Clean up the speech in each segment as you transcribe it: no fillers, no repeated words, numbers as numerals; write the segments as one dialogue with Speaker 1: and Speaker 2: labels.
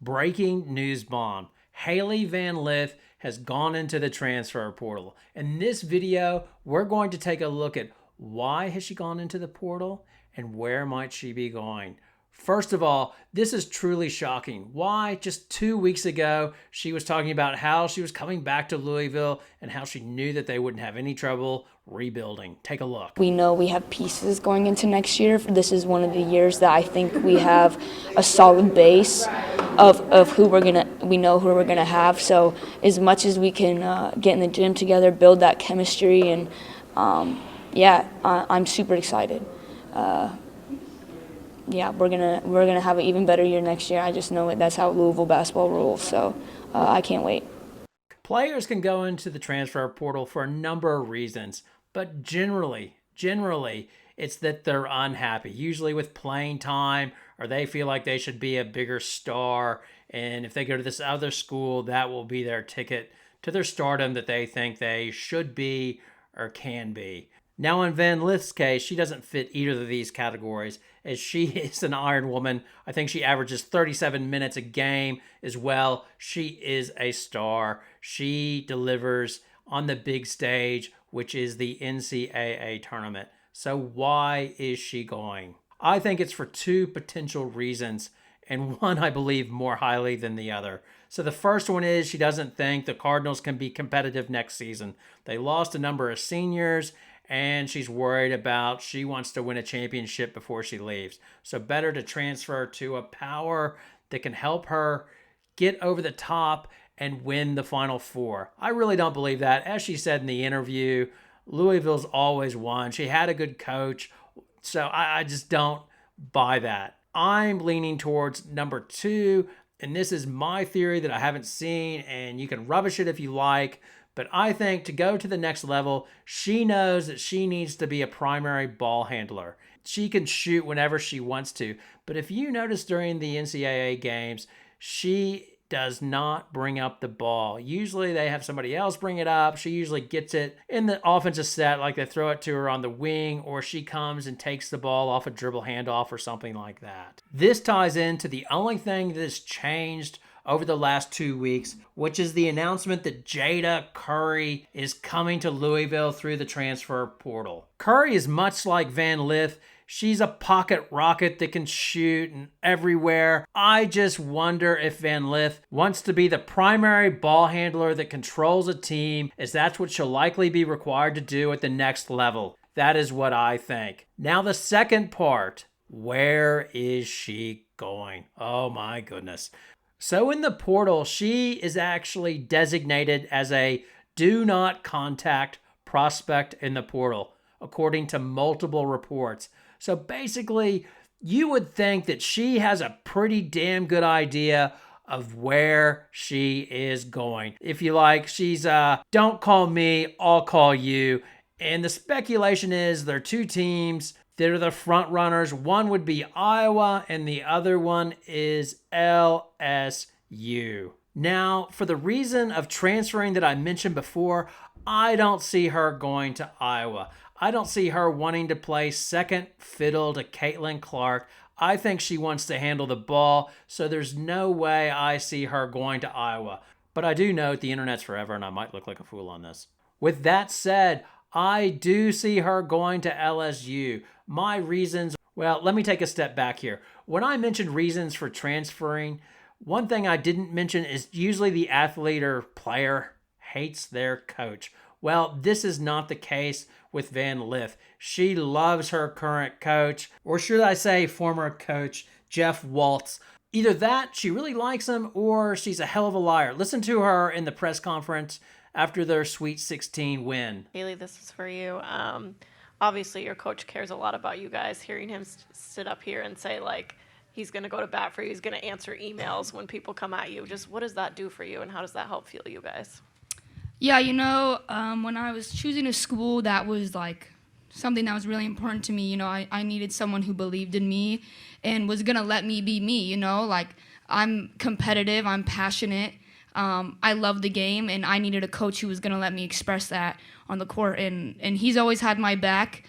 Speaker 1: Breaking news bomb. Hailey Van Lith has gone into the transfer portal. In this video, we're going to take a look at why has she gone into the portal and where might she be going. First of all, this is truly shocking. Why? Just 2 weeks ago, she was talking about how she was coming back to Louisville and how she knew that they wouldn't have any trouble rebuilding. Take a look.
Speaker 2: We know we have pieces going into next year. This is one of the years that I think we have a solid base of who we know who we're gonna have. So as much as we can get in the gym together, build that chemistry, and I'm super excited. We're gonna have an even better year next year. I just know it. That's how Louisville basketball rolls. So I can't wait.
Speaker 1: Players can go into the transfer portal for a number of reasons, but generally, it's that they're unhappy, usually with playing time, or they feel like they should be a bigger star. And if they go to this other school, that will be their ticket to their stardom that they think they should be or can be. Now, in Van Lith's case, she doesn't fit either of these categories, as she is an Iron Woman. I think she averages 37 minutes a game as well. She is a star. She delivers on the big stage, which is the NCAA tournament. So why is she going? I think it's for two potential reasons, and one I believe more highly than the other. So the first one is she doesn't think the Cardinals can be competitive next season. They lost a number of seniors, and she's worried about she wants to win a championship before she leaves. So better to transfer to a power that can help her get over the top and win the Final Four. I really don't believe that. As she said in the interview, Louisville's always won. She had a good coach, so I just don't buy that. I'm leaning towards number two, and this is my theory that I haven't seen, and you can rubbish it if you like, but I think to go to the next level, she knows that she needs to be a primary ball handler. She can shoot whenever she wants to, but if you notice during the NCAA games, she does not bring up the ball. Usually they have somebody else bring it up. She usually gets it in the offensive set, like they throw it to her on the wing, or she comes and takes the ball off a dribble handoff or something like that. This ties into the only thing that has changed over the last 2 weeks, which is the announcement that Jada Curry is coming to Louisville through the transfer portal. Curry is much like Van Lith. She's a pocket rocket that can shoot and everywhere. I just wonder if Van Lith wants to be the primary ball handler that controls a team, as that's what she'll likely be required to do at the next level. That is what I think. Now the second part, where is she going? Oh my goodness. So in the portal, she is actually designated as a do not contact prospect in the portal, according to multiple reports. So basically, you would think that she has a pretty damn good idea of where she is going. If you like, she's don't call me, I'll call you. And the speculation is there are two teams that are the front runners. One would be Iowa and the other one is LSU. Now, for the reason of transferring that I mentioned before, I don't see her going to Iowa. I don't see her wanting to play second fiddle to Caitlin Clark. I think she wants to handle the ball, so there's no way I see her going to Iowa. But I do note the internet's forever, and I might look like a fool on this. With that said, I do see her going to LSU. My reasons, well, let me take a step back here. When I mentioned reasons for transferring, one thing I didn't mention is usually the athlete or player hates their coach. Well, this is not the case with Van Lith. She loves her current coach, or should I say former coach, Jeff Waltz. Either that, she really likes him, or she's a hell of a liar. Listen to her in the press conference after their Sweet 16 win.
Speaker 3: Hailey, this is for you. Obviously, your coach cares a lot about you guys. Hearing him sit up here and say, like, he's going to go to bat for you, he's going to answer emails when people come at you. Just what does that do for you, and how does that help fuel you guys?
Speaker 4: Yeah, when I was choosing a school, that was like something that was really important to me. I needed someone who believed in me and was going to let me be me, like I'm competitive, I'm passionate, I love the game, and I needed a coach who was going to let me express that on the court. And he's always had my back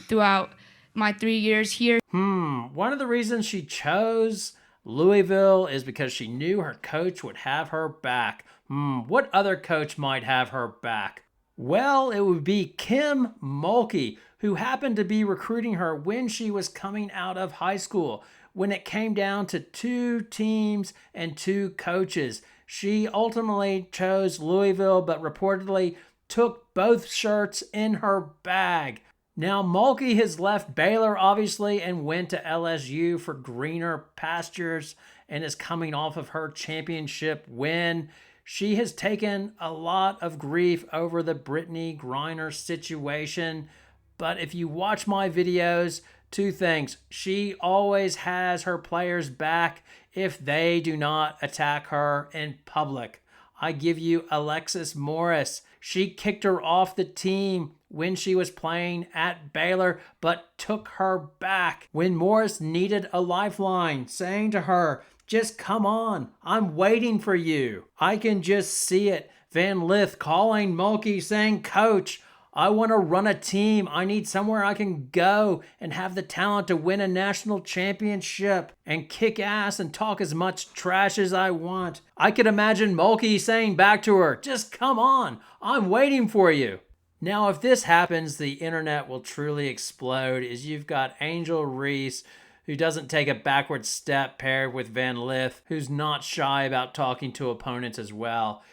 Speaker 4: throughout my 3 years here.
Speaker 1: One of the reasons she chose Louisville is because she knew her coach would have her back. What other coach might have her back? Well, it would be Kim Mulkey, who happened to be recruiting her when she was coming out of high school. When it came down to 2 teams and 2 coaches, she ultimately chose Louisville, but reportedly took both shirts in her bag. Now, Mulkey has left Baylor, obviously, and went to LSU for greener pastures and is coming off of her championship win. She has taken a lot of grief over the Brittany Griner situation, but if you watch my videos, 2 things. She always has her players back if they do not attack her in public. I give you Alexis Morris. She kicked her off the team when she was playing at Baylor, but took her back when Morris needed a lifeline, saying to her, "Just come on, I'm waiting for you." I can just see it. Van Lith calling Mulkey saying, "Coach, I want to run a team. I need somewhere I can go and have the talent to win a national championship and kick ass and talk as much trash as I want." I could imagine Mulkey saying back to her, "Just come on, I'm waiting for you." Now, if this happens, the internet will truly explode, as you've got Angel Reese, who doesn't take a backward step, paired with Van Lith, who's not shy about talking to opponents as well.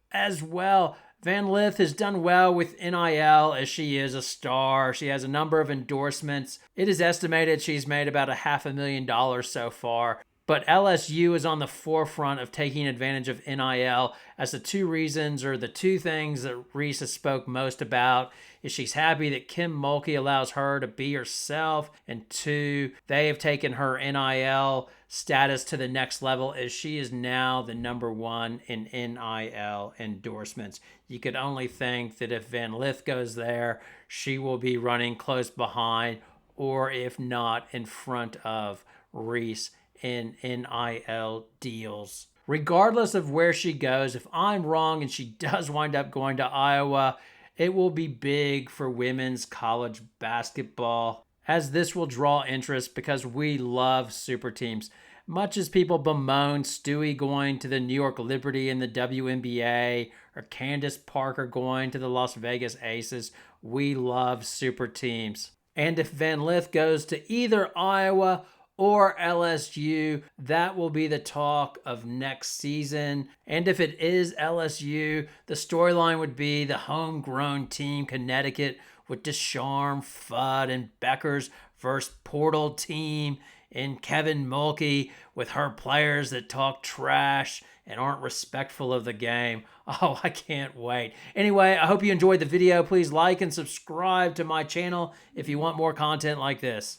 Speaker 1: Van Lith has done well with NIL, as she is a star. She has a number of endorsements. It is estimated she's made about $500,000 so far. But LSU is on the forefront of taking advantage of NIL, as the 2 reasons, or the 2 things that Reese has spoke most about, is she's happy that Kim Mulkey allows her to be herself, and 2, they have taken her NIL status to the next level, as she is now the #1 in NIL endorsements. You could only think that if Van Lith goes there, she will be running close behind, or if not, in front of Reese in NIL deals. Regardless of where she goes, if I'm wrong and she does wind up going to Iowa, it will be big for women's college basketball, as this will draw interest because we love super teams. Much as people bemoan Stewie going to the New York Liberty in the WNBA or Candace Parker going to the Las Vegas Aces, we love super teams. And if Van Lith goes to either Iowa or LSU, that will be the talk of next season. And if it is LSU, the storyline would be the homegrown team, Connecticut, with Descharm, Fudd, and Beckers versus portal team in Kevin Mulkey with her players that talk trash and aren't respectful of the game. Oh, I can't wait. Anyway, I hope you enjoyed the video. Please like and subscribe to my channel if you want more content like this.